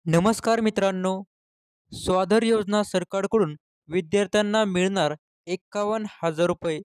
नमस्कार मित्रांनो. स्वाधार योजना सरकारकडून विद्यार्थ्यांना मिळणार 51,000 रुपये.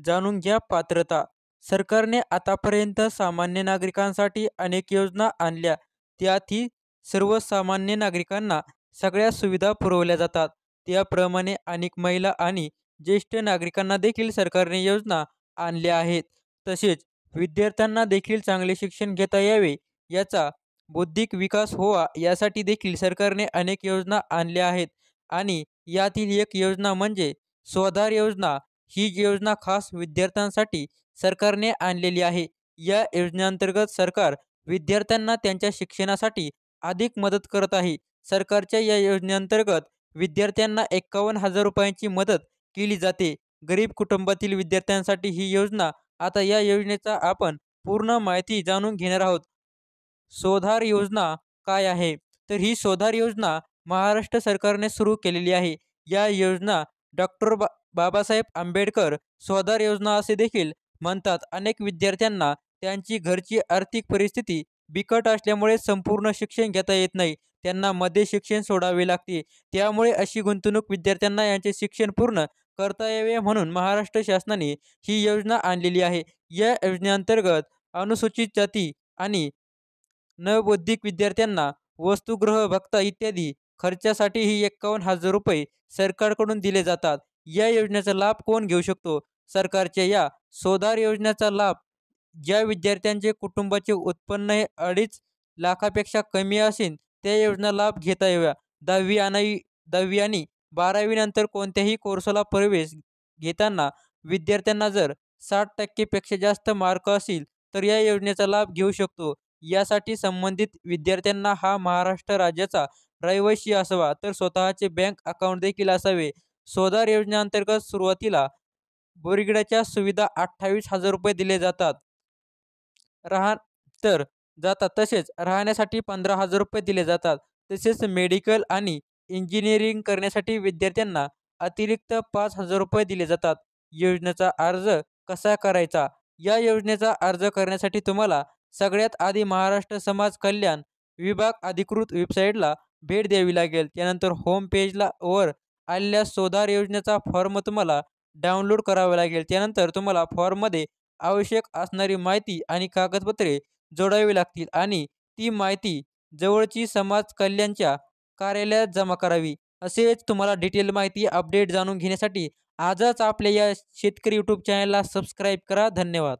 जाणून घ्या पात्रता. सरकारने आतापर्यंत सामान्य नागरिकांसाठी अनेक योजना आणल्या. त्यातही सर्वसामान्य नागरिकांना सगळ्या सुविधा पुरवल्या जातात. त्याप्रमाणे अनेक महिला आणि ज्येष्ठ नागरिकांना देखील सरकारने योजना आणल्या आहेत. तसेच विद्यार्थ्यांना देखील चांगले शिक्षण घेता यावे, याचा बौद्धिक विकास व्हावा यासाठी देखील सरकारने अनेक योजना आणल्या आहेत. आणि यातील एक योजना म्हणजे स्वाधार योजना. ही योजना खास विद्यार्थ्यांसाठी सरकारने आणलेली आहे. या योजनेअंतर्गत सरकार विद्यार्थ्यांना त्यांच्या शिक्षणासाठी अधिक मदत करत आहे. सरकारच्या या योजनेअंतर्गत विद्यार्थ्यांना 51,000 रुपयांची मदत केली जाते. गरीब कुटुंबातील विद्यार्थ्यांसाठी ही योजना. आता या योजनेचा आपण पूर्ण माहिती जाणून घेणार आहोत. स्वाधार योजना काय आहे? तर ही स्वाधार योजना महाराष्ट्र सरकारने सुरू केलेली आहे. या योजना डॉक्टर बाबासाहेब आंबेडकर स्वाधार योजना असे देखील म्हणतात. अनेक विद्यार्थ्यांना त्यांची घरची आर्थिक परिस्थिती बिकट असल्यामुळे संपूर्ण शिक्षण घेता येत नाही. त्यांना मध्ये शिक्षण सोडावे लागते. त्यामुळे अशी गुंतवणूक विद्यार्थ्यांना यांचे शिक्षण पूर्ण करता यावे म्हणून महाराष्ट्र शासनाने ही योजना आणलेली आहे. या योजनेअंतर्गत अनुसूचित जाती आणि नवबौद्धिक विद्यार्थ्यांना वसतिगृह, भत्ता इत्यादी खर्चासाठीही 51,000 रुपये सरकारकडून दिले जातात. या योजनेचा लाभ कोण घेऊ शकतो? सरकारच्या या स्वाधार योजनेचा लाभ ज्या विद्यार्थ्यांचे कुटुंबाचे उत्पन्न हे 2.5 लाखापेक्षा कमी असेल त्या योजना लाभ घेता याव्या. 10वी आणि 12वी नंतर कोणत्याही कोर्सला प्रवेश घेताना विद्यार्थ्यांना जर 60% पेक्षा जास्त मार्क असतील तर या योजनेचा लाभ घेऊ शकतो. यासाठी संबंधित विद्यार्थ्यांना हा महाराष्ट्र राज्याचा रहिवासी असावा, तर स्वतःचे बँक अकाउंट देखील असावे. स्वाधार योजनेअंतर्गत सुरुवातीला बोरगिडाच्या सुविधा 28,000 रुपये दिले जातात. राहा तर तसेच राहण्यासाठी 15,000 रुपये दिले जातात. तसेच मेडिकल आणि इंजिनिअरिंग करण्यासाठी विद्यार्थ्यांना अतिरिक्त 5,000 रुपये दिले जातात. योजनेचा अर्ज कसा करायचा? या योजनेचा अर्ज करण्यासाठी तुम्हाला सगळ्यात आधी महाराष्ट्र समाज कल्याण विभाग अधिकृत वेबसाईटला भेट द्यावी लागेल. त्यानंतर होम पेजला वर आलेल्या स्वाधार योजनेचा फॉर्म तुम्हाला डाउनलोड करावा लागेल. त्यानंतर तुम्हाला फॉर्ममध्ये आवश्यक असणारी माहिती आणि कागदपत्रे जोडावी लागतील आणि ती माहिती जवळची समाज कल्याणच्या कार्यालयात जमा करावी. असेच तुम्हाला डिटेल माहिती अपडेट जाणून घेण्यासाठी आजच आपल्या या शेतकरी यूट्यूब चॅनलला सबस्क्राईब करा. धन्यवाद.